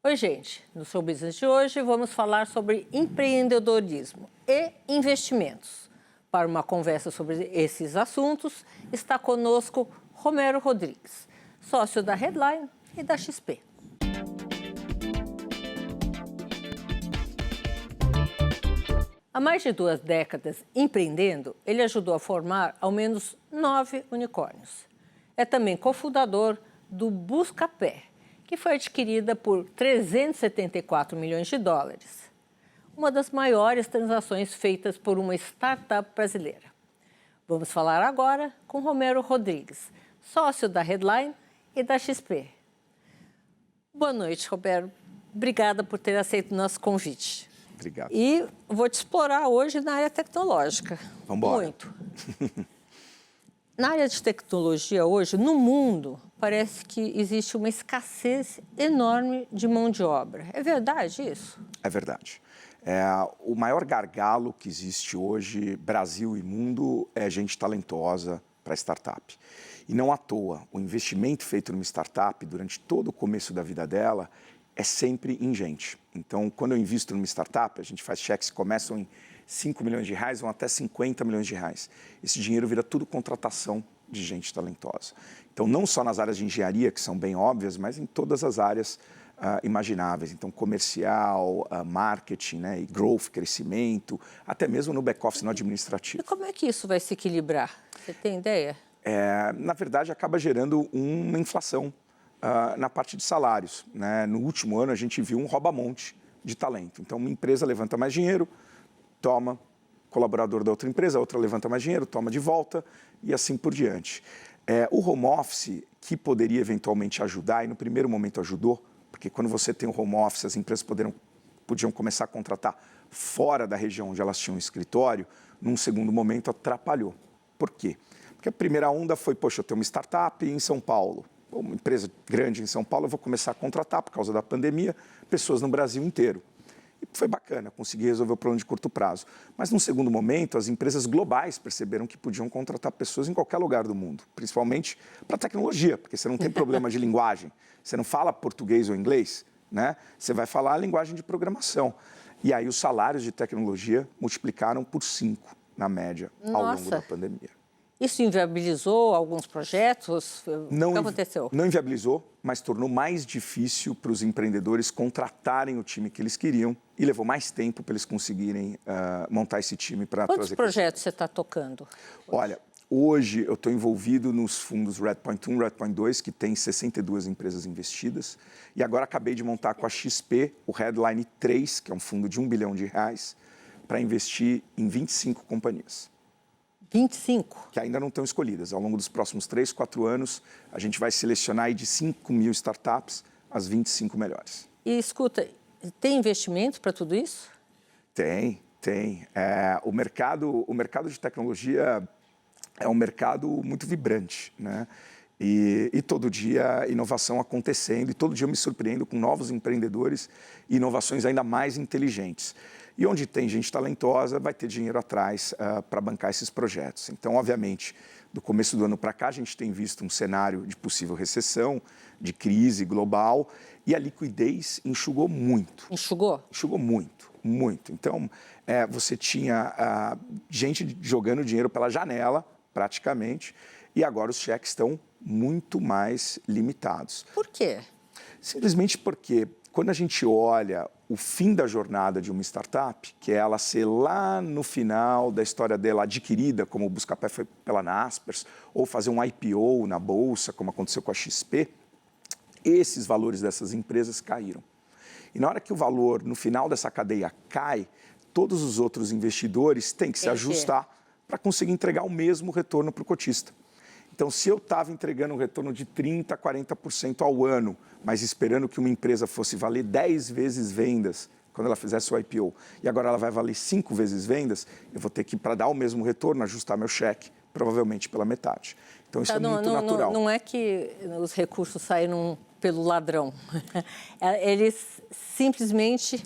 Oi, gente. No Show Business de hoje, vamos falar sobre empreendedorismo e investimentos. Para uma conversa sobre esses assuntos, está conosco Romero Rodrigues, sócio da Headline e da XP. Há mais de 2 décadas empreendendo, ele ajudou a formar ao menos 9 unicórnios. É também cofundador do Buscapé, que foi adquirida por 374 milhões de dólares. Uma das maiores transações feitas por uma startup brasileira. Vamos falar agora com Romero Rodrigues, sócio da Headline e da XP. Boa noite, Romero. Obrigada por ter aceito o nosso convite. Obrigado. E vou te explorar hoje na área tecnológica. Vamos embora. Muito. Na área de tecnologia hoje, no mundo, parece que existe uma escassez enorme de mão de obra. É verdade isso? É verdade. O maior gargalo que existe hoje, Brasil e mundo, é gente talentosa para startup. E não à toa, o investimento feito numa startup durante todo o começo da vida dela é sempre em gente. Então, quando eu invisto numa startup, a gente faz cheques que começam em 5 milhões de reais, vão até 50 milhões de reais. Esse dinheiro vira tudo contratação de gente talentosa. Então, não só nas áreas de engenharia, que são bem óbvias, mas em todas as áreas imagináveis. Então, comercial, marketing, né, e growth, crescimento, até mesmo no back-office, no administrativo. E como é que isso vai se equilibrar? Você tem ideia? Na verdade, acaba gerando uma inflação na parte de salários, né? No último ano, a gente viu um rouba-monte de talento. Então, uma empresa levanta mais dinheiro, toma colaborador da outra empresa, a outra levanta mais dinheiro, toma de volta e assim por diante. O home office, que poderia eventualmente ajudar, e no primeiro momento ajudou, porque quando você tem o home office, as empresas podiam começar a contratar fora da região onde elas tinham um escritório, num segundo momento atrapalhou. Por quê? Porque a primeira onda foi, poxa, eu tenho uma startup em São Paulo, uma empresa grande em São Paulo, eu vou começar a contratar, por causa da pandemia, pessoas no Brasil inteiro. E foi bacana, consegui resolver o problema de curto prazo. Mas, num segundo momento, as empresas globais perceberam que podiam contratar pessoas em qualquer lugar do mundo, principalmente para tecnologia, porque você não tem problema de linguagem. Você não fala português ou inglês, né? Você vai falar a linguagem de programação. E aí os salários de tecnologia multiplicaram por 5, na média, ao longo da pandemia. Isso inviabilizou alguns projetos? O que aconteceu? Não inviabilizou, mas tornou mais difícil para os empreendedores contratarem o time que eles queriam e levou mais tempo para eles conseguirem montar esse time para trazer... Quantos projetos você está tocando? Olha, hoje eu estou envolvido nos fundos Redpoint 1, Redpoint 2, que tem 62 empresas investidas. E agora acabei de montar com a XP o Headline 3, que é um fundo de R$1 bilhão, para investir em 25 companhias. 25? Que ainda não estão escolhidas. Ao longo dos próximos 3, 4 anos, a gente vai selecionar aí de 5 mil startups as 25 melhores. E escuta, tem investimento para tudo isso? Tem. O mercado de tecnologia é um mercado muito vibrante, né? E todo dia inovação acontecendo, e todo dia eu me surpreendo com novos empreendedores e inovações ainda mais inteligentes. E onde tem gente talentosa, vai ter dinheiro atrás para bancar esses projetos. Então, obviamente, do começo do ano para cá, a gente tem visto um cenário de possível recessão, de crise global, e a liquidez enxugou muito. Enxugou? Enxugou muito, muito. Então, você tinha gente jogando dinheiro pela janela, praticamente, e agora os cheques estão muito mais limitados. Por quê? Simplesmente porque, quando a gente olha o fim da jornada de uma startup, que é ela ser lá no final da história dela adquirida, como o Buscapé foi pela Naspers, ou fazer um IPO na Bolsa, como aconteceu com a XP, esses valores dessas empresas caíram. E na hora que o valor, no final dessa cadeia, cai, todos os outros investidores têm que se ajustar para conseguir entregar o mesmo retorno para o cotista. Então, se eu estava entregando um retorno de 30%, 40% ao ano, mas esperando que uma empresa fosse valer 10 vezes vendas quando ela fizesse o IPO, e agora ela vai valer 5 vezes vendas, eu vou ter que, para dar o mesmo retorno, ajustar meu cheque, provavelmente pela metade. Então, isso é muito natural. Não é que os recursos saíram pelo ladrão. Eles simplesmente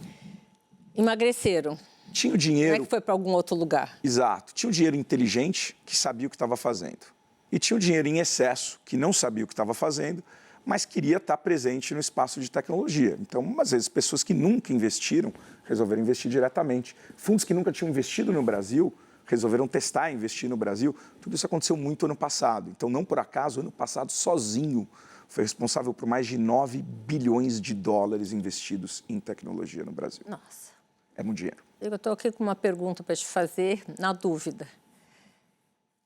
emagreceram. Tinha o dinheiro... Não é que foi para algum outro lugar. Exato. Tinha o dinheiro inteligente que sabia o que estava fazendo. E tinha o dinheiro em excesso, que não sabia o que estava fazendo, mas queria estar presente no espaço de tecnologia. Então, às vezes, pessoas que nunca investiram resolveram investir diretamente. Fundos que nunca tinham investido no Brasil resolveram testar e investir no Brasil. Tudo isso aconteceu muito ano passado. Então, não por acaso, ano passado, sozinho, foi responsável por mais de 9 bilhões de dólares investidos em tecnologia no Brasil. Nossa. É muito dinheiro. Eu estou aqui com uma pergunta para te fazer, na dúvida.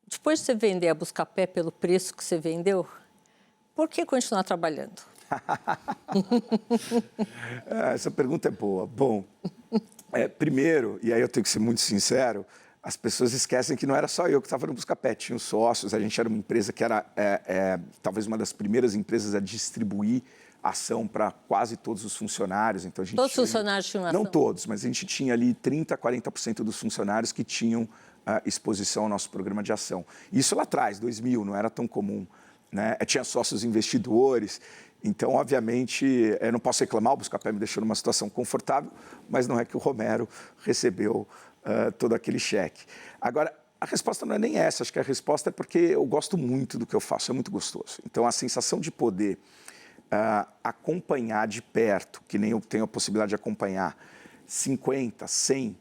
Depois de você vender a Buscapé pelo preço que você vendeu, por que continuar trabalhando? Essa pergunta é boa. Bom, primeiro, e aí eu tenho que ser muito sincero, as pessoas esquecem que não era só eu que estava no Buscapé, tinha os sócios, a gente era uma empresa que era talvez uma das primeiras empresas a distribuir ação para quase todos os funcionários. Então, a gente Todos os funcionários tinham ação? Não todos, mas a gente tinha ali 30%, 40% dos funcionários que tinham exposição ao nosso programa de ação. Isso lá atrás, 2000, não era tão comum, né? Tinha sócios investidores. Então, obviamente, eu não posso reclamar, o Buscapé me deixou numa situação confortável, mas não é que o Romero recebeu todo aquele cheque. Agora, a resposta não é nem essa, acho que a resposta é porque eu gosto muito do que eu faço, é muito gostoso. Então, a sensação de poder acompanhar de perto, que nem eu tenho a possibilidade de acompanhar, 50, 100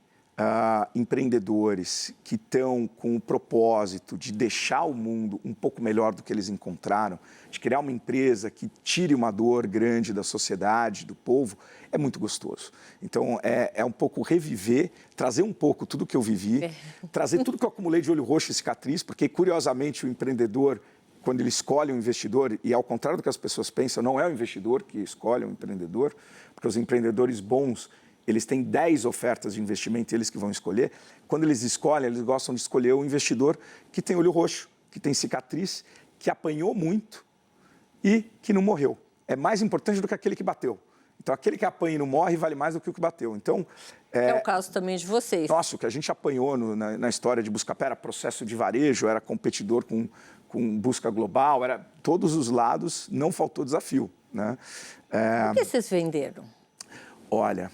empreendedores que estão com o propósito de deixar o mundo um pouco melhor do que eles encontraram, de criar uma empresa que tire uma dor grande da sociedade, do povo, é muito gostoso. Então, é um pouco reviver, trazer um pouco tudo que eu vivi, trazer tudo que eu acumulei de olho roxo e cicatriz, porque, curiosamente, o empreendedor, quando ele escolhe um investidor, e ao contrário do que as pessoas pensam, não é o investidor que escolhe um empreendedor, porque os empreendedores bons, eles têm 10 ofertas de investimento e eles que vão escolher. Quando eles escolhem, eles gostam de escolher o investidor que tem olho roxo, que tem cicatriz, que apanhou muito e que não morreu. É mais importante do que aquele que bateu. Então, aquele que apanha e não morre vale mais do que o que bateu. Então, é o caso também de vocês. Nossa, o que a gente apanhou na história de Buscapé era processo de varejo, era competidor com busca global, era todos os lados, não faltou desafio, né? Por que vocês venderam? Olha...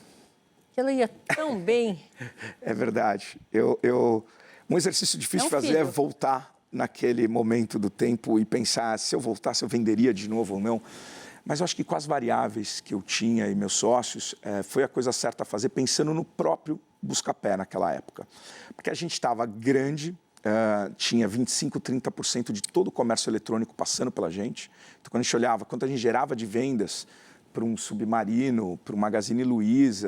Ela ia tão bem. É verdade. Um exercício difícil de fazer é voltar naquele momento do tempo e pensar, se eu voltasse, eu venderia de novo ou não. Mas eu acho que com as variáveis que eu tinha e meus sócios, foi a coisa certa a fazer, pensando no próprio Buscapé naquela época. Porque a gente estava grande, tinha 25%, 30% de todo o comércio eletrônico passando pela gente. Então, quando a gente olhava quanto a gente gerava de vendas para um Submarino, para um Magazine Luiza,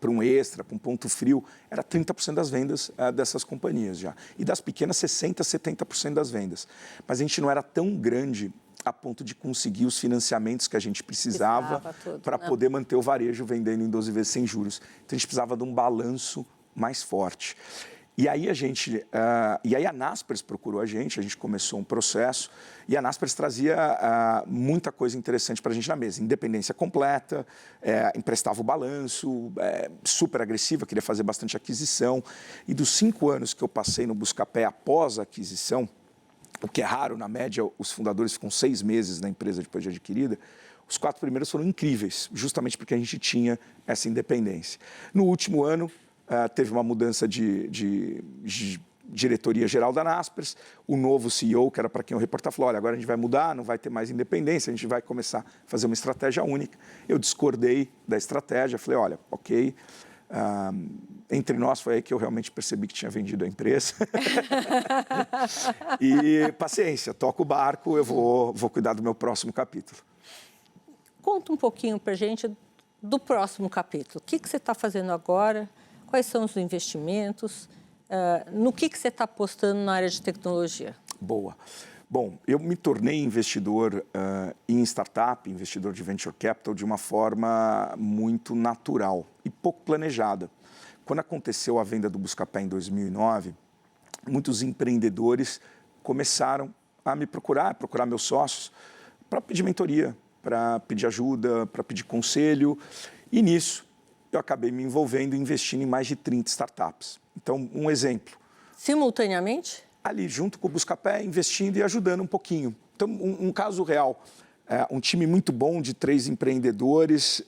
para um Extra, para um Ponto Frio, era 30% das vendas dessas companhias já. E das pequenas, 60%, 70% das vendas. Mas a gente não era tão grande a ponto de conseguir os financiamentos que a gente precisava para poder manter o varejo vendendo em 12 vezes sem juros. Então, a gente precisava de um balanço mais forte. E aí a Naspers procurou a gente começou um processo, e a Naspers trazia muita coisa interessante para a gente na mesa. Independência completa, emprestava o balanço, super agressiva, queria fazer bastante aquisição. E dos 5 anos que eu passei no Buscapé após a aquisição, o que é raro, na média, os fundadores ficam 6 meses na empresa depois de adquirida, os 4 primeiros foram incríveis, justamente porque a gente tinha essa independência. No último ano, teve uma mudança de diretoria geral da Naspers, o novo CEO, que era para quem eu reportar, falou, olha, agora a gente vai mudar, não vai ter mais independência, a gente vai começar a fazer uma estratégia única. Eu discordei da estratégia, falei, olha, ok, entre nós foi aí que eu realmente percebi que tinha vendido a empresa. E paciência, toca o barco, eu vou cuidar do meu próximo capítulo. Conta um pouquinho para a gente do próximo capítulo. O que você está fazendo agora? Quais são os investimentos? No que você está apostando na área de tecnologia? Boa. Bom, eu me tornei investidor em startup, investidor de venture capital, de uma forma muito natural e pouco planejada. Quando aconteceu a venda do Buscapé em 2009, muitos empreendedores começaram a me procurar meus sócios, para pedir mentoria, para pedir ajuda, para pedir conselho. E nisso, eu acabei me envolvendo e investindo em mais de 30 startups. Então, um exemplo. Simultaneamente? Ali, junto com o Buscapé, investindo e ajudando um pouquinho. Então, um caso real. Um time muito bom de 3 empreendedores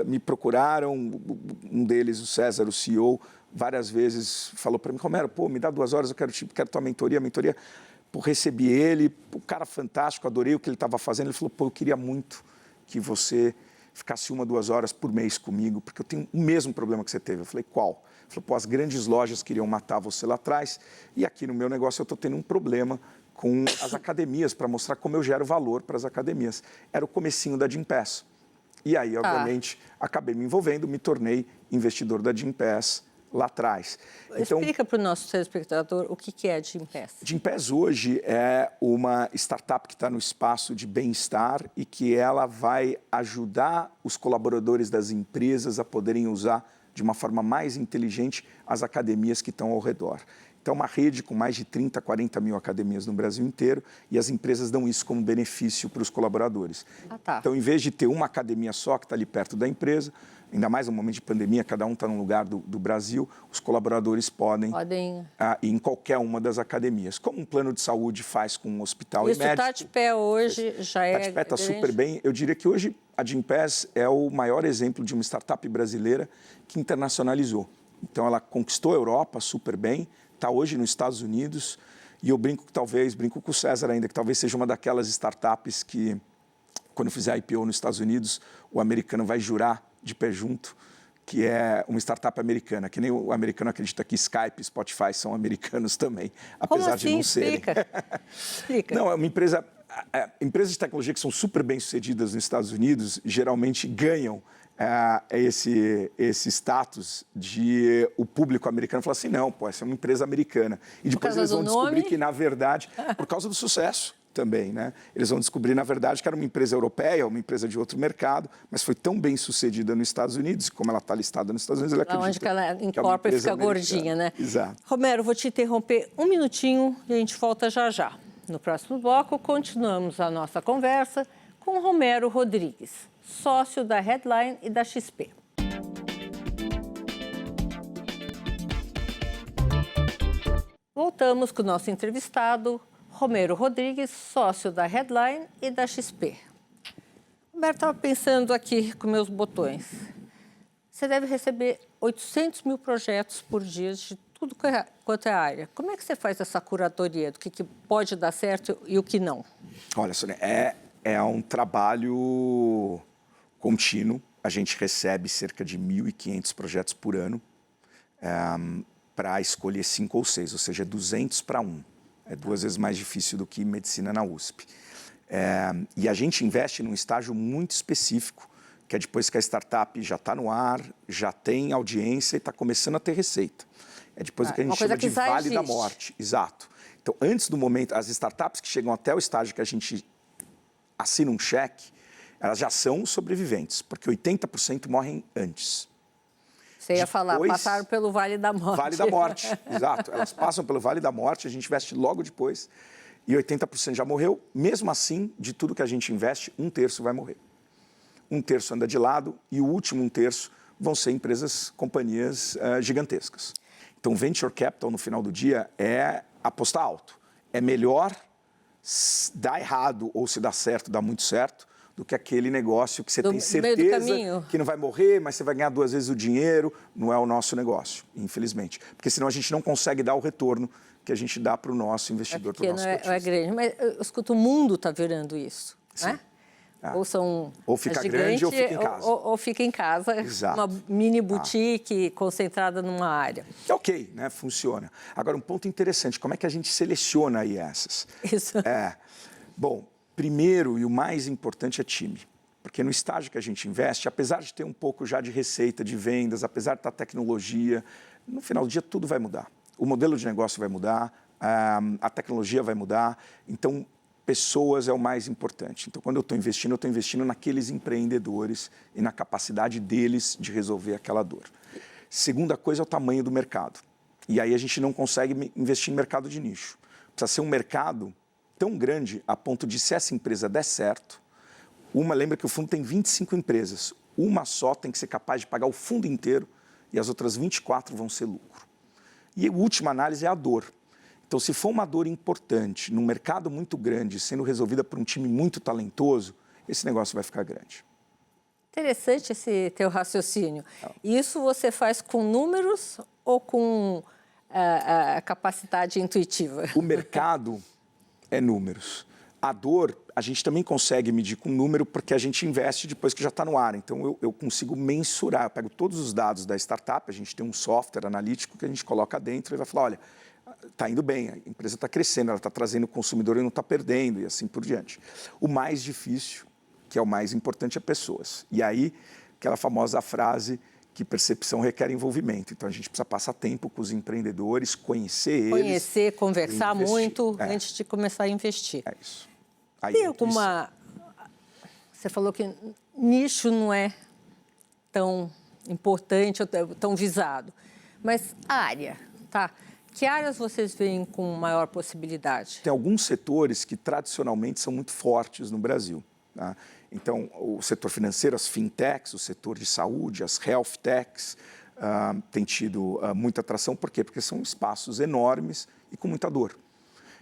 me procuraram. Um deles, o César, o CEO, várias vezes falou para mim, Romero, pô, me dá 2 horas, eu quero tua mentoria. Pô, recebi ele, o cara fantástico, adorei o que ele estava fazendo. Ele falou, pô, eu queria muito que você ficasse 1, 2 horas por mês comigo, porque eu tenho o mesmo problema que você teve. Eu falei, qual? Ele falou, pô, as grandes lojas queriam matar você lá atrás, e aqui no meu negócio eu estou tendo um problema com as academias, para mostrar como eu gero valor para as academias. Era o comecinho da Gympass. E aí, obviamente, acabei me envolvendo, me tornei investidor da Gympass lá atrás. Então, explica para o nosso telespectador o que é a Gympass. Gympass hoje é uma startup que está no espaço de bem-estar e que ela vai ajudar os colaboradores das empresas a poderem usar de uma forma mais inteligente as academias que estão ao redor. Então, uma rede com mais de 30, 40 mil academias no Brasil inteiro, e as empresas dão isso como benefício para os colaboradores. Então, em vez de ter uma academia só que está ali perto da empresa, ainda mais no momento de pandemia, cada um está num lugar do Brasil, os colaboradores podem ir em qualquer uma das academias, como um plano de saúde faz com um hospital e médico. Isso está de pé hoje, já é grande. Está de pé, está super bem. Eu diria que hoje a Gympass é o maior exemplo de uma startup brasileira que internacionalizou. Então, ela conquistou a Europa super bem, está hoje nos Estados Unidos, e eu brinco com o César ainda, que talvez seja uma daquelas startups que, quando fizer IPO nos Estados Unidos, o americano vai jurar de pé junto, que é uma startup americana, que nem o americano acredita que Skype e Spotify são americanos também, apesar de não serem. Explica. Não, é uma empresa... Empresas de tecnologia que são super bem-sucedidas nos Estados Unidos geralmente ganham esse status de o público americano falar assim, não, pô, essa é uma empresa americana. E depois eles vão descobrir que, na verdade, por causa do sucesso também, né? Eles vão descobrir, na verdade, que era uma empresa europeia, uma empresa de outro mercado, mas foi tão bem-sucedida nos Estados Unidos, como ela está listada nos Estados Unidos, ela acredita onde que ela incorpora e fica gordinha, né? Exato. Romero, vou te interromper um minutinho e a gente volta já já. No próximo bloco, continuamos a nossa conversa com Romero Rodrigues, sócio da Headline e da XP. Voltamos com o nosso entrevistado, Romero Rodrigues, sócio da Headline e da XP. Roberto, estava pensando aqui com meus botões. Você deve receber 800 mil projetos por dia de tudo quanto é área. Como é que você faz essa curadoria do que pode dar certo e o que não? Olha, Sônia, é um trabalho contínuo. A gente recebe cerca de 1.500 projetos por ano para escolher 5 ou 6, ou seja, 200 para 1. É 2 vezes mais difícil do que medicina na USP. E a gente investe num estágio muito específico, que é depois que a startup já está no ar, já tem audiência e está começando a ter receita. É depois do que a gente chama de vale da morte. Exato. Então, antes do momento, as startups que chegam até o estágio que a gente assina um cheque, elas já são sobreviventes, porque 80% morrem antes. Você ia falar, passaram pelo Vale da Morte. Vale da Morte, exato. Elas passam pelo Vale da Morte, a gente investe logo depois, e 80% já morreu. Mesmo assim, de tudo que a gente investe, 1/3 vai morrer. 1/3 anda de lado, e o último 1/3 vão ser empresas, companhias gigantescas. Então, venture capital, no final do dia, é apostar alto. É melhor dar errado ou se dar certo, dar muito certo, do que aquele negócio que você tem certeza que não vai morrer, mas você vai ganhar 2 vezes o dinheiro. Não é o nosso negócio, infelizmente. Porque senão a gente não consegue dar o retorno que a gente dá para o nosso investidor, para o nosso cotista. É grande, mas eu escuto, o mundo está virando isso, né? Ou fica grande ou fica em casa. Ou fica em casa, exato. Uma mini boutique concentrada numa área. É ok, né? Funciona. Agora, um ponto interessante, como é que a gente seleciona aí essas? Isso. Bom, primeiro e o mais importante é time. Porque no estágio que a gente investe, apesar de ter um pouco já de receita, de vendas, apesar de estar tecnologia, no final do dia tudo vai mudar. O modelo de negócio vai mudar, a tecnologia vai mudar, então pessoas é o mais importante. Então, quando eu estou investindo naqueles empreendedores e na capacidade deles de resolver aquela dor. Segunda coisa é o tamanho do mercado. E aí a gente não consegue investir em mercado de nicho. Precisa ser um mercado tão grande a ponto de, se essa empresa der certo, lembra que o fundo tem 25 empresas, uma só tem que ser capaz de pagar o fundo inteiro e as outras 24 vão ser lucro. E a última análise é a dor. Então, se for uma dor importante, num mercado muito grande, sendo resolvida por um time muito talentoso, esse negócio vai ficar grande. Interessante esse teu raciocínio. Isso você faz com números ou com a capacidade intuitiva? O mercado é números. A dor, a gente também consegue medir com número porque a gente investe depois que já está no ar. Então, eu consigo mensurar. Eu pego todos os dados da startup, a gente tem um software analítico que a gente coloca dentro e vai falar, olha, está indo bem, a empresa está crescendo, ela está trazendo o consumidor e não está perdendo, e assim por diante. O mais difícil, que é o mais importante, é pessoas. E aí, aquela famosa frase que percepção requer envolvimento. Então, a gente precisa passar tempo com os empreendedores, conhecer eles. Conhecer, conversar muito antes de começar a investir. É isso. Aí Tem alguma... Você falou que nicho não é tão importante, tão visado. Mas área, tá? Que áreas vocês veem com maior possibilidade? Tem alguns setores que tradicionalmente são muito fortes no Brasil. Tá? Então, o setor financeiro, as fintechs, o setor de saúde, as health techs, tem tido muita atração. Por quê? Porque são espaços enormes e com muita dor.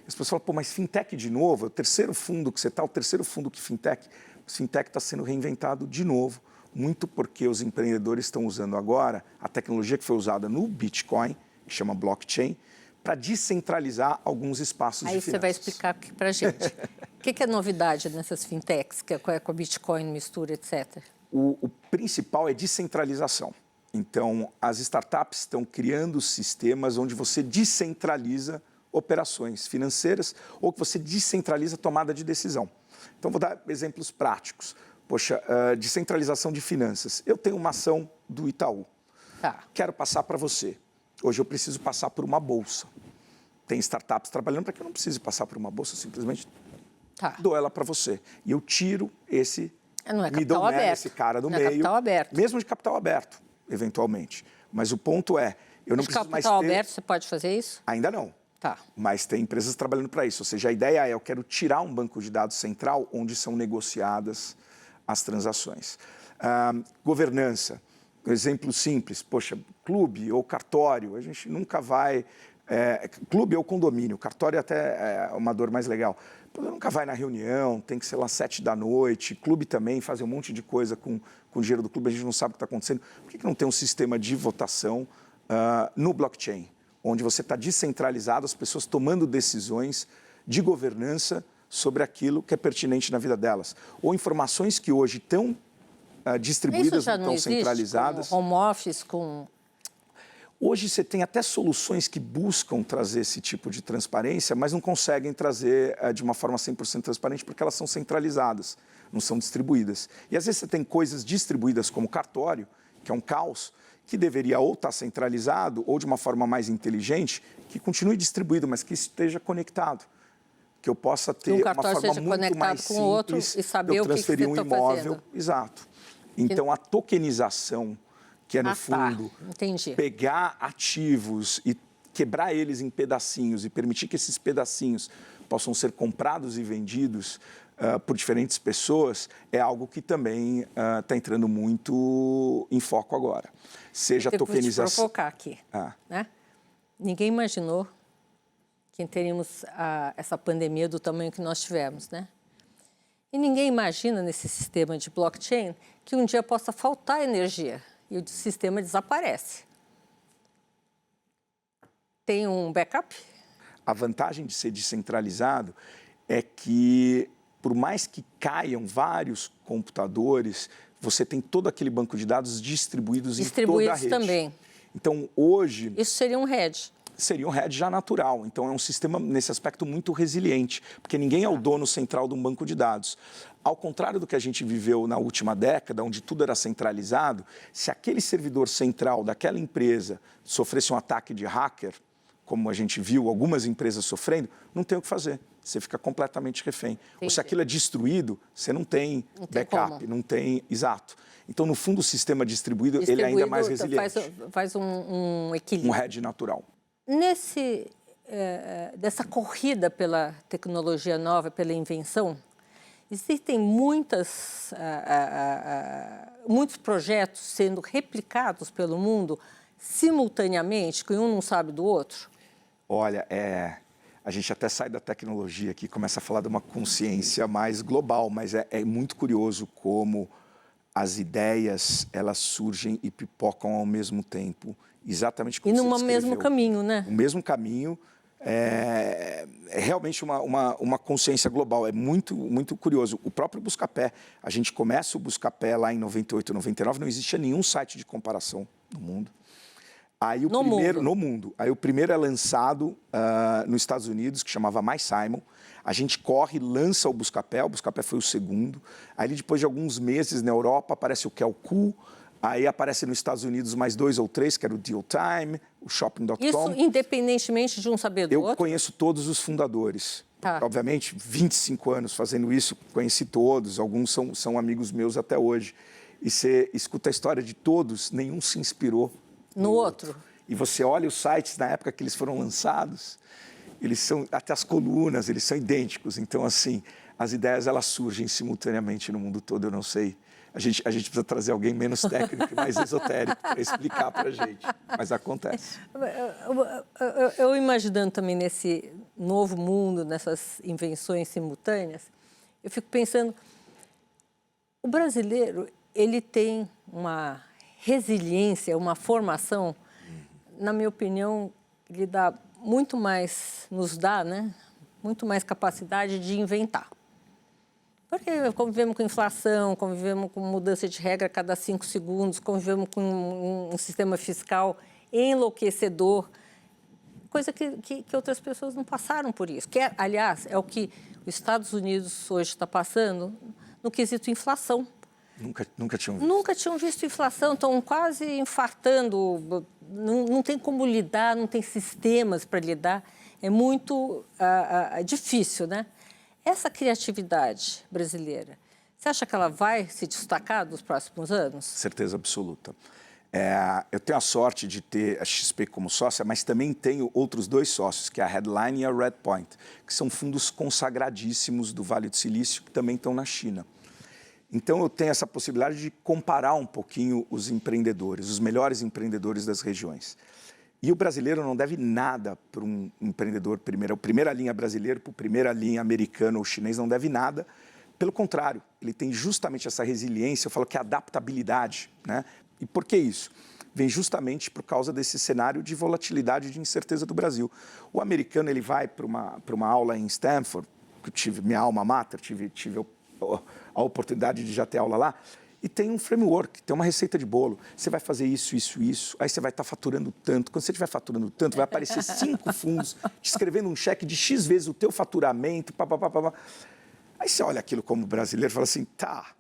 As pessoas falam, pô, mas fintech de novo? É o terceiro fundo que você está, o terceiro fundo que fintech. O fintech está sendo reinventado de novo, muito porque os empreendedores estão usando agora a tecnologia que foi usada no Bitcoin, que chama blockchain, para descentralizar alguns espaços de finanças. Aí você vai explicar aqui para a gente. O que é novidade nessas fintechs, que é com a Bitcoin, mistura, etc.? O principal é descentralização. Então, as startups estão criando sistemas onde você descentraliza operações financeiras ou que você descentraliza a tomada de decisão. Então, vou dar exemplos práticos. Poxa, descentralização de finanças. Eu tenho uma ação do Itaú. Tá. Quero passar para você. Hoje eu preciso passar por uma bolsa. Tem startups trabalhando para que eu não precise passar por uma bolsa, eu simplesmente dou ela para você. E eu tiro esse não é capital aberto. Esse cara do não meio. É capital aberto. Mesmo de capital aberto, eventualmente. Mas o ponto é, eu não preciso mais ter... capital aberto, você pode fazer isso? Ainda não. Tá. Mas tem empresas trabalhando para isso. Ou seja, a ideia é, eu quero tirar um banco de dados central onde são negociadas as transações. Governança. Um exemplo simples, poxa, clube ou cartório, a gente nunca vai... clube ou condomínio, cartório até é uma dor mais legal. Nunca vai na reunião, tem que ser lá 7 da noite, clube também, fazer um monte de coisa com o dinheiro do clube, a gente não sabe o que está acontecendo. Por que não tem um sistema de votação no blockchain, onde você está descentralizado, as pessoas tomando decisões de governança sobre aquilo que é pertinente na vida delas? Ou informações que hoje estão distribuídas, não estão centralizadas. Com home office, com... Hoje você tem até soluções que buscam trazer esse tipo de transparência, mas não conseguem trazer de uma forma 100% transparente porque elas são centralizadas, não são distribuídas. E às vezes você tem coisas distribuídas como cartório, que é um caos, que deveria ou estar centralizado ou de uma forma mais inteligente, que continue distribuído, mas que esteja conectado. Que eu possa ter uma forma muito mais simples com o outro e saber de eu o que transferir você um imóvel. Exato. Então, a tokenização, que é, no fundo, pegar ativos e quebrar eles em pedacinhos e permitir que esses pedacinhos possam ser comprados e vendidos por diferentes pessoas, é algo que também está entrando muito em foco agora. Seja a tokenização... Vou te provocar aqui. Né? Ninguém imaginou que teríamos essa pandemia do tamanho que nós tivemos, né? E ninguém imagina nesse sistema de blockchain que um dia possa faltar energia e o sistema desaparece. Tem um backup? A vantagem de ser descentralizado é que, por mais que caiam vários computadores, você tem todo aquele banco de dados distribuídos em toda a rede. Também. Então, hoje... Isso seria um hedge. Seria um hedge já natural. Então, é um sistema, nesse aspecto, muito resiliente, porque ninguém é o dono central de um banco de dados. Ao contrário do que a gente viveu na última década, onde tudo era centralizado, se aquele servidor central daquela empresa sofresse um ataque de hacker, como a gente viu algumas empresas sofrendo, não tem o que fazer. Você fica completamente refém. Entendi. Ou se aquilo é destruído, você não tem backup, não tem... Exato. Então, no fundo, o sistema distribuído ele é ainda mais resiliente. Faz um equilíbrio. Um hedge natural. Dessa corrida pela tecnologia nova, pela invenção, existem muitos projetos sendo replicados pelo mundo simultaneamente, que um não sabe do outro? Olha, a gente até sai da tecnologia aqui e começa a falar de uma consciência mais global, mas é muito curioso como as ideias elas surgem e pipocam ao mesmo tempo. Exatamente como você descreveu. E no mesmo caminho, né? O mesmo caminho, só que É realmente uma consciência global, é muito, muito curioso. O próprio Buscapé, a gente começa o Buscapé lá em 98, 99, não existia nenhum site de comparação no mundo. Aí o primeiro, no mundo. Aí o primeiro é lançado nos Estados Unidos, que chamava MySimon. A gente corre, lança o Buscapé foi o segundo. Aí depois de alguns meses na Europa aparece o Kelku. Aí aparece nos Estados Unidos mais 2 ou 3, que era o Deal Time, o Shopping.com. Isso independentemente de um saber do outro? Eu conheço todos os fundadores. Tá. Obviamente, 25 anos fazendo isso, conheci todos, alguns são amigos meus até hoje. E você escuta a história de todos, nenhum se inspirou no outro. E você olha os sites na época que eles foram lançados, eles são, até as colunas, eles são idênticos. Então, assim, as ideias elas surgem simultaneamente no mundo todo, eu não sei. A gente precisa trazer alguém menos técnico e mais esotérico para explicar para a gente, mas acontece. Eu imaginando também nesse novo mundo, nessas invenções simultâneas, eu fico pensando, o brasileiro, ele tem uma resiliência, uma formação, na minha opinião, ele dá muito mais, nos dá, né? Muito mais capacidade de inventar. Porque convivemos com inflação, convivemos com mudança de regra a cada 5 segundos, convivemos com um sistema fiscal enlouquecedor, coisa que outras pessoas não passaram por isso. Que, aliás, é o que os Estados Unidos hoje está passando no quesito inflação. Nunca tinham visto. Nunca tinham visto inflação, estão quase infartando, não tem como lidar, não tem sistemas para lidar. É muito difícil, né? Essa criatividade brasileira, você acha que ela vai se destacar nos próximos anos? Certeza absoluta. Eu tenho a sorte de ter a XP como sócia, mas também tenho outros 2 sócios, que é a Headline e a Redpoint, que são fundos consagradíssimos do Vale do Silício, que também estão na China. Então, eu tenho essa possibilidade de comparar um pouquinho os empreendedores, os melhores empreendedores das regiões. E o brasileiro não deve nada para um empreendedor primeira linha brasileiro, para o primeira linha americano ou chinês, não deve nada. Pelo contrário, ele tem justamente essa resiliência, eu falo que é adaptabilidade, né? E por que isso? Vem justamente por causa desse cenário de volatilidade e de incerteza do Brasil. O americano ele vai para uma aula em Stanford, que eu tive minha alma mater, tive a oportunidade de já ter aula lá, e tem um framework, tem uma receita de bolo. Você vai fazer isso, isso, isso, aí você vai estar faturando tanto. Quando você estiver faturando tanto, vai aparecer 5 fundos te escrevendo um cheque de X vezes o teu faturamento, papapá. Aí você olha aquilo como brasileiro e fala assim, tá,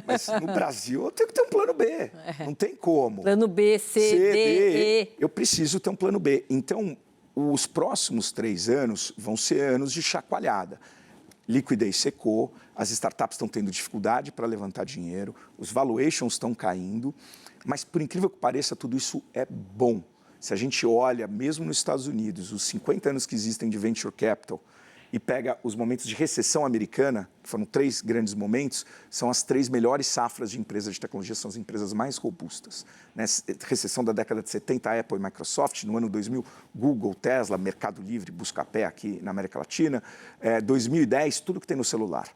mas no Brasil eu tenho que ter um plano B, não tem como. Plano B, C, D, E. Eu preciso ter um plano B. Então, os próximos 3 anos vão ser anos de chacoalhada. Liquidez secou, as startups estão tendo dificuldade para levantar dinheiro, os valuations estão caindo, mas, por incrível que pareça, tudo isso é bom. Se a gente olha, mesmo nos Estados Unidos, os 50 anos que existem de venture capital e pega os momentos de recessão americana, que foram 3 grandes momentos, são as 3 melhores safras de empresas de tecnologia, são as empresas mais robustas. Né? Recessão da década de 70, Apple e Microsoft, no ano 2000, Google, Tesla, Mercado Livre, Buscapé aqui na América Latina, 2010, tudo que tem no celular.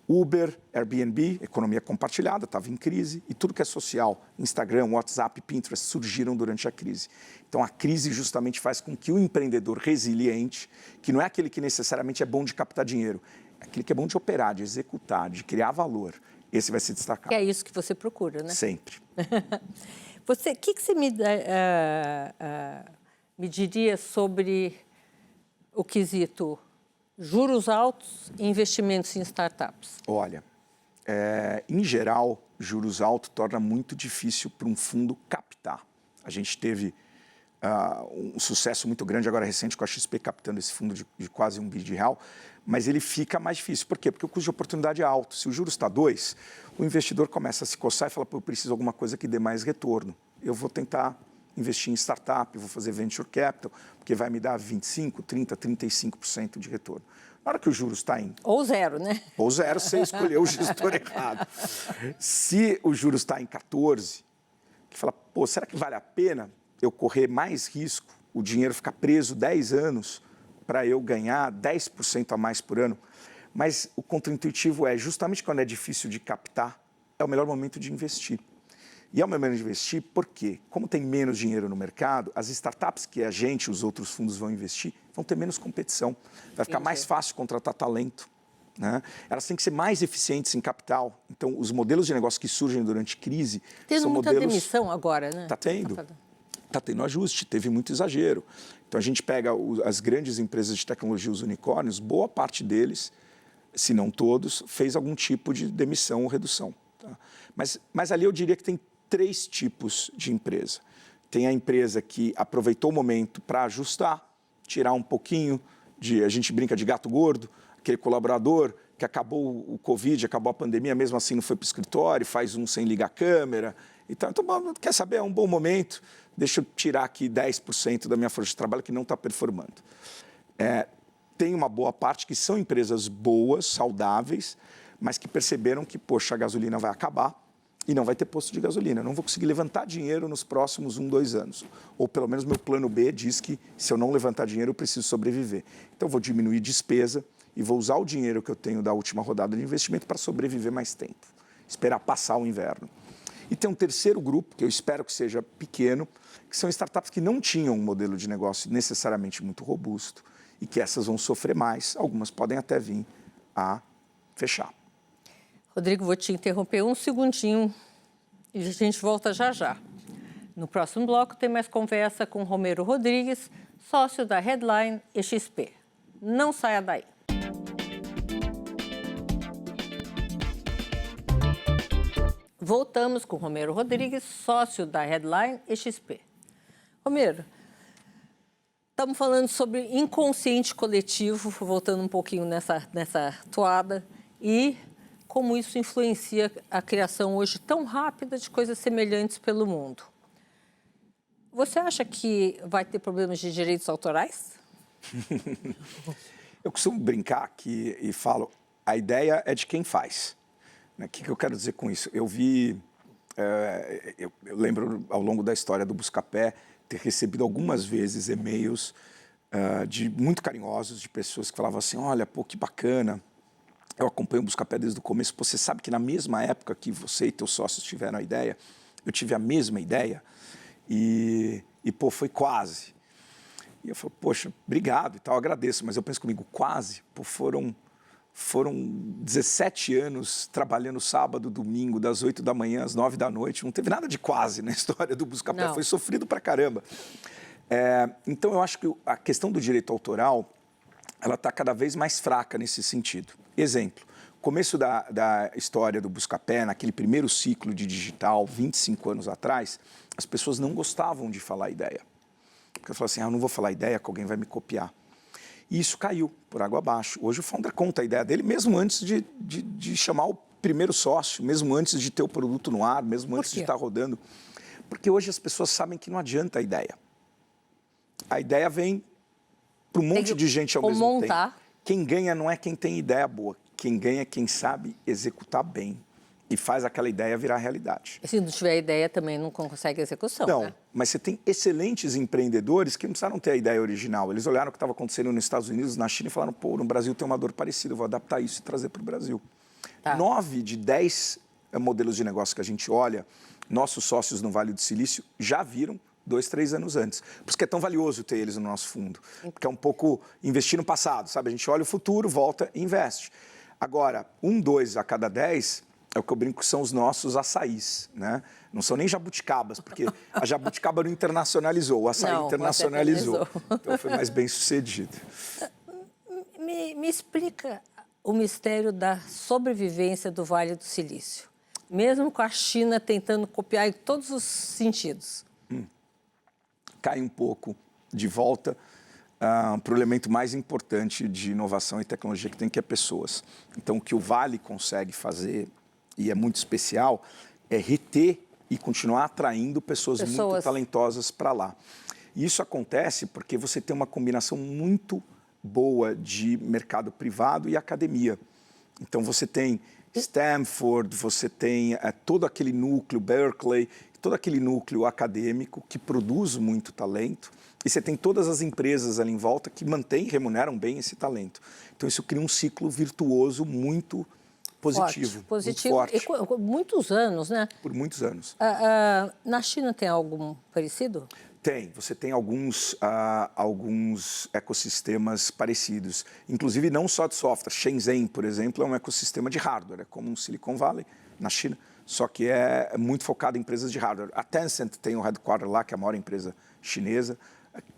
Uber, Airbnb, economia compartilhada, estava em crise, e tudo que é social, Instagram, WhatsApp, Pinterest, surgiram durante a crise. Então, a crise justamente faz com que o empreendedor resiliente, que não é aquele que necessariamente é bom de captar dinheiro, é aquele que é bom de operar, de executar, de criar valor, esse vai se destacar. Que é isso que você procura, né? Sempre. O que você me diria sobre o quesito juros altos e investimentos em startups? Olha, em geral, juros altos torna muito difícil para um fundo captar. A gente teve um sucesso muito grande agora recente com a XP captando esse fundo de quase R$1 bilhão, mas ele fica mais difícil. Por quê? Porque o custo de oportunidade é alto. Se o juros está 2, o investidor começa a se coçar e fala, pô, eu preciso de alguma coisa que dê mais retorno. Eu vou tentar investir em startup, vou fazer venture capital, porque vai me dar 25%, 30%, 35% de retorno. Na hora que o juros está em... Ou 0, né? Ou 0, você escolheu o gestor errado. Se o juros está em 14, que fala, pô, será que vale a pena eu correr mais risco, o dinheiro ficar preso 10 anos para eu ganhar 10% a mais por ano? Mas o contraintuitivo é, justamente quando é difícil de captar, é o melhor momento de investir. E é uma maneira de investir porque, como tem menos dinheiro no mercado, as startups que a gente, os outros fundos vão investir, vão ter menos competição. Vai ficar mais fácil contratar talento. Né? Elas têm que ser mais eficientes em capital. Então, os modelos de negócio que surgem durante crise são muita modelos... demissão agora, né? Está tendo. Está tendo ajuste, teve muito exagero. Então, a gente pega as grandes empresas de tecnologia, os unicórnios, boa parte deles, se não todos, fez algum tipo de demissão ou redução. Tá? Mas ali eu diria que tem 3 tipos de empresa. Tem a empresa que aproveitou o momento para ajustar, tirar um pouquinho a gente brinca de gato gordo, aquele colaborador que acabou o Covid, acabou a pandemia, mesmo assim não foi para o escritório, faz sem ligar a câmera. Então, quer saber, é um bom momento, deixa eu tirar aqui 10% da minha força de trabalho que não está performando. Tem uma boa parte que são empresas boas, saudáveis, mas que perceberam que, poxa, a gasolina vai acabar e não vai ter posto de gasolina. Eu não vou conseguir levantar dinheiro nos próximos 1, 2 anos. Ou pelo menos meu plano B diz que se eu não levantar dinheiro, eu preciso sobreviver. Então, eu vou diminuir despesa e vou usar o dinheiro que eu tenho da última rodada de investimento para sobreviver mais tempo, esperar passar o inverno. E tem um terceiro grupo, que eu espero que seja pequeno, que são startups que não tinham um modelo de negócio necessariamente muito robusto e que essas vão sofrer mais, algumas podem até vir a fechar. Rodrigo, vou te interromper um segundinho e a gente volta já já. No próximo bloco tem mais conversa com Romero Rodrigues, sócio da Headline e XP. Não saia daí. Voltamos com Romero Rodrigues, sócio da Headline e XP. Romero, estamos falando sobre inconsciente coletivo, voltando um pouquinho nessa toada, e como isso influencia a criação hoje tão rápida de coisas semelhantes pelo mundo. Você acha que vai ter problemas de direitos autorais? Eu costumo brincar aqui e falo, a ideia é de quem faz. O que eu quero dizer com isso? Eu lembro ao longo da história do Buscapé ter recebido algumas vezes e-mails muito carinhosos de pessoas que falavam assim, olha, pô, que bacana, eu acompanho o Buscapé desde o começo, você sabe que na mesma época que você e teus sócios tiveram a ideia, eu tive a mesma ideia e pô, foi quase. E eu falo, poxa, obrigado e tal, agradeço, mas eu penso comigo, quase, pô, foram 17 anos trabalhando sábado, domingo, das 8 da manhã às 9 da noite. Não teve nada de quase na história do Buscapé. Não. Foi sofrido pra caramba. Então, eu acho que a questão do direito autoral, ela está cada vez mais fraca nesse sentido. Exemplo, começo da história do Buscapé, naquele primeiro ciclo de digital, 25 anos atrás, as pessoas não gostavam de falar ideia. Porque eu falavam assim, eu não vou falar ideia que alguém vai me copiar. E isso caiu por água abaixo. Hoje o founder conta a ideia dele, mesmo antes de chamar o primeiro sócio, mesmo antes de ter o produto no ar, mesmo antes de estar rodando. Porque hoje as pessoas sabem que não adianta a ideia. A ideia vem para um monte de gente ao mesmo tempo. Quem ganha não é quem tem ideia boa. Quem ganha é quem sabe executar bem. E faz aquela ideia virar realidade. E se não tiver ideia, também não consegue execução, não, né? Mas você tem excelentes empreendedores que não precisaram ter a ideia original. Eles olharam o que estava acontecendo nos Estados Unidos, na China, e falaram, pô, no Brasil tem uma dor parecida, eu vou adaptar isso e trazer para o Brasil. 9 de 10 modelos de negócio que a gente olha, nossos sócios no Vale do Silício já viram 2, 3 anos antes. Por isso que é tão valioso ter eles no nosso fundo. Porque é um pouco investir no passado, sabe? A gente olha o futuro, volta e investe. Agora, 1, 2 a cada 10... é o que eu brinco, são os nossos açaís, né? Não são nem jabuticabas, porque a jabuticaba não internacionalizou, o açaí internacionalizou. Então foi mais bem sucedido. Me explica o mistério da sobrevivência do Vale do Silício, mesmo com a China tentando copiar em todos os sentidos. Cai um pouco de volta para o elemento mais importante de inovação e tecnologia que tem, que é pessoas. Então, o que o Vale consegue fazer, e é muito especial, é reter e continuar atraindo pessoas muito talentosas para lá. E isso acontece porque você tem uma combinação muito boa de mercado privado e academia. Então, você tem Stanford, você tem todo aquele núcleo, Berkeley, todo aquele núcleo acadêmico que produz muito talento, e você tem todas as empresas ali em volta que mantêm e remuneram bem esse talento. Então, isso cria um ciclo virtuoso muito Positivo. Positivo. Muito E forte. muitos anos, né? Por muitos anos. Na China tem algum parecido? Tem, você tem alguns ecossistemas parecidos, inclusive não só de software. Shenzhen, por exemplo, é um ecossistema de hardware, é como um Silicon Valley na China, só que é muito focado em empresas de hardware. A Tencent tem um headquarter lá, que é a maior empresa chinesa,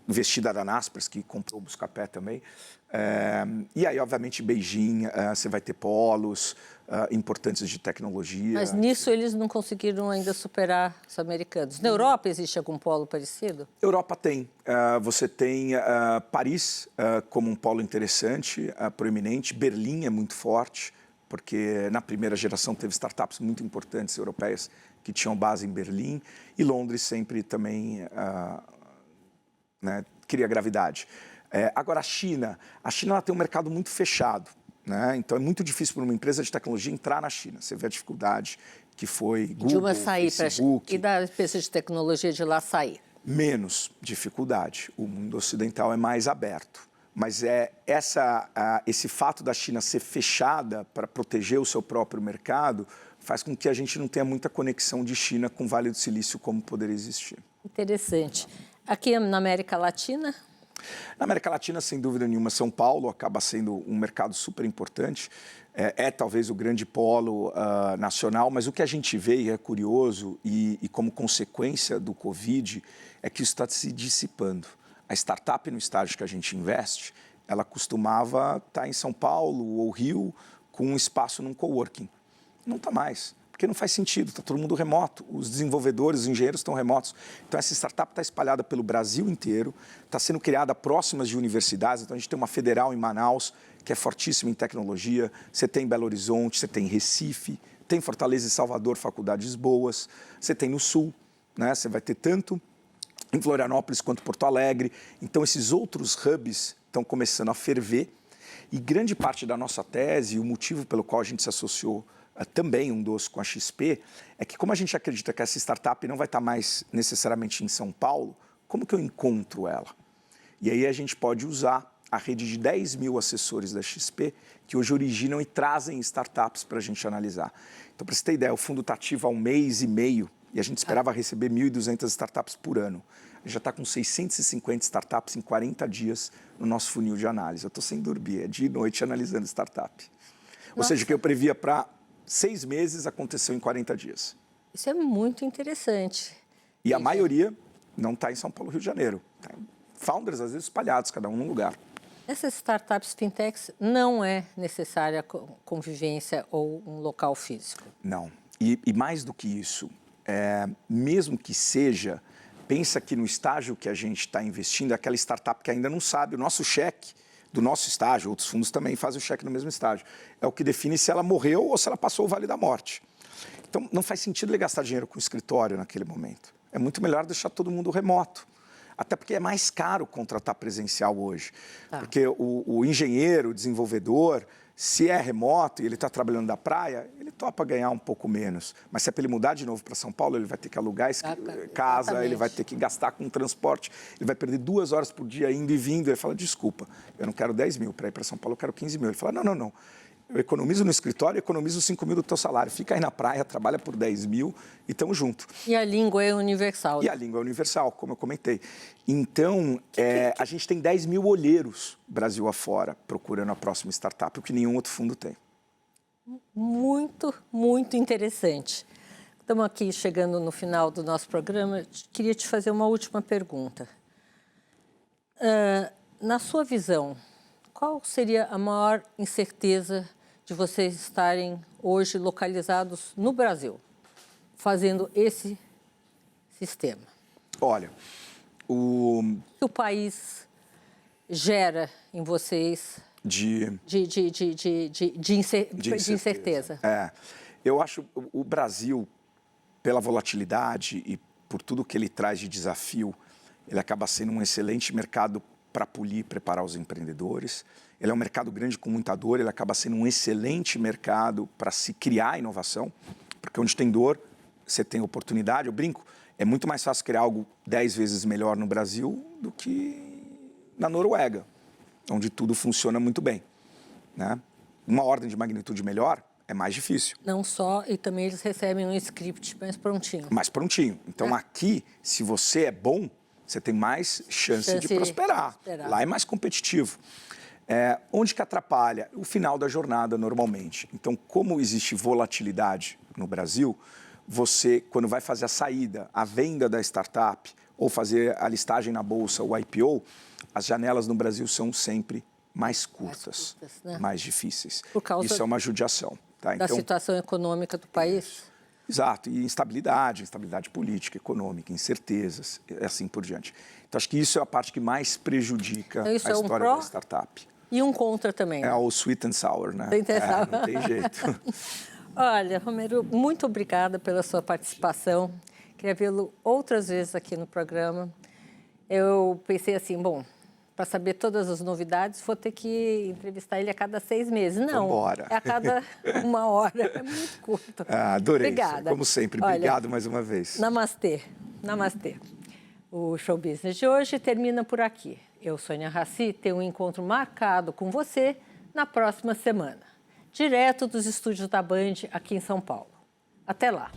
investida da Naspers, que comprou o Buscapé também. E aí, obviamente, Beijing, você vai ter polos importantes de tecnologia. Mas nisso eles não conseguiram ainda superar os americanos. Na Europa existe algum polo parecido? Europa tem. Você tem Paris como um polo interessante, proeminente. Berlim é muito forte, porque na primeira geração teve startups muito importantes europeias que tinham base em Berlim. E Londres sempre também cria gravidade. Agora, a China ela tem um mercado muito fechado. Né? Então, é muito difícil para uma empresa de tecnologia entrar na China. Você vê a dificuldade que foi Google, de uma sair Facebook. E da empresa de tecnologia de lá sair? Menos dificuldade. O mundo ocidental é mais aberto. Mas esse fato da China ser fechada para proteger o seu próprio mercado faz com que a gente não tenha muita conexão de China com o Vale do Silício como poderia existir. Interessante. Aqui na América Latina? Na América Latina, sem dúvida nenhuma, São Paulo acaba sendo um mercado super importante. Talvez o grande polo nacional, mas o que a gente vê, e é curioso, e como consequência do Covid, é que isso está se dissipando. A startup, no estágio que a gente investe, ela costumava estar em São Paulo ou Rio com um espaço num coworking. Não está mais. Porque não faz sentido, está todo mundo remoto, os desenvolvedores, os engenheiros estão remotos. Então, essa startup está espalhada pelo Brasil inteiro, está sendo criada próximas de universidades. Então, a gente tem uma federal em Manaus, que é fortíssima em tecnologia, você tem Belo Horizonte, você tem Recife, tem Fortaleza e Salvador, faculdades boas, você tem no Sul, né? Você vai ter tanto em Florianópolis quanto Porto Alegre. Então, esses outros hubs estão começando a ferver, e grande parte da nossa tese, o motivo pelo qual a gente se associou também um dos com a XP, é que como a gente acredita que essa startup não vai estar mais necessariamente em São Paulo, como que eu encontro ela? E aí a gente pode usar a rede de 10 mil assessores da XP, que hoje originam e trazem startups para a gente analisar. Então, para você ter ideia, o fundo está ativo há 1 mês e meio, e a gente esperava receber 1.200 startups por ano. A gente já está com 650 startups em 40 dias no nosso funil de análise. Eu estou sem dormir, é dia e noite analisando startup. Ou seja, o que eu previa para 6 meses aconteceu em 40 dias. Isso é muito interessante. E a maioria não está em São Paulo, Rio de Janeiro. Tá em founders, às vezes, espalhados, cada um num lugar. Nessas startups fintechs não é necessária convivência ou um local físico? Não. E mais do que isso, mesmo que seja, pensa que no estágio que a gente está investindo, é aquela startup que ainda não sabe, o nosso cheque do nosso estágio, outros fundos também fazem o cheque no mesmo estágio, é o que define se ela morreu ou se ela passou o vale da morte. Então, não faz sentido ele gastar dinheiro com o escritório naquele momento. É muito melhor deixar todo mundo remoto. Até porque é mais caro contratar presencial hoje. Porque o engenheiro, o desenvolvedor, se é remoto e ele está trabalhando da praia, ele topa ganhar um pouco menos. Mas se é para ele mudar de novo para São Paulo, ele vai ter que alugar casa, ele vai ter que gastar com transporte, ele vai perder 2 horas por dia indo e vindo. Ele fala, desculpa, eu não quero 10 mil para ir para São Paulo, eu quero 15 mil. Ele fala, não. Eu economizo no escritório, economizo 5 mil do teu salário. Fica aí na praia, trabalha por 10 mil e estamos junto. E a língua é universal. E a língua é universal, como eu comentei. Então, a gente tem 10 mil olheiros Brasil afora procurando a próxima startup, o que nenhum outro fundo tem. Muito, muito interessante. Estamos aqui chegando no final do nosso programa. Queria te fazer uma última pergunta. Na sua visão, qual seria a maior incerteza de vocês estarem hoje localizados no Brasil, fazendo esse sistema? Olha, o que o país gera em vocês de incerteza? Eu acho o Brasil, pela volatilidade e por tudo que ele traz de desafio, ele acaba sendo um excelente mercado para polir e preparar os empreendedores. Ele é um mercado grande com muita dor, ele acaba sendo um excelente mercado para se criar inovação, porque onde tem dor, você tem oportunidade. Eu brinco, é muito mais fácil criar algo 10 vezes melhor no Brasil do que na Noruega, onde tudo funciona muito bem. Né? Uma ordem de magnitude melhor é mais difícil. Não só, e também eles recebem um script mais prontinho. Mais prontinho. Então, aqui, se você é bom, você tem mais chance de prosperar. Lá é mais competitivo. Onde que atrapalha? O final da jornada, normalmente. Então, como existe volatilidade no Brasil, você, quando vai fazer a saída, a venda da startup, ou fazer a listagem na bolsa, o IPO, as janelas no Brasil são sempre mais curtas, né? Mais difíceis. Por causa Isso é uma judiação. Tá? Da situação econômica do país? Exato, e instabilidade política, econômica, incertezas, e assim por diante. Então, acho que isso é a parte que mais prejudica a história da startup. E um contra também. É o sweet and sour, né? Não tem jeito. Olha, Romero, muito obrigada pela sua participação. Queria vê-lo outras vezes aqui no programa. Eu pensei assim, bom, para saber todas as novidades, vou ter que entrevistar ele a cada 6 meses. Não, Vambora. É a cada 1 hora. É muito curto. Adorei. Obrigada. Como sempre. Obrigado mais uma vez. Namastê. Namastê. O Show Business de hoje termina por aqui. Eu, Sônia Raci, tenho um encontro marcado com você na próxima semana, direto dos estúdios da Band aqui em São Paulo. Até lá!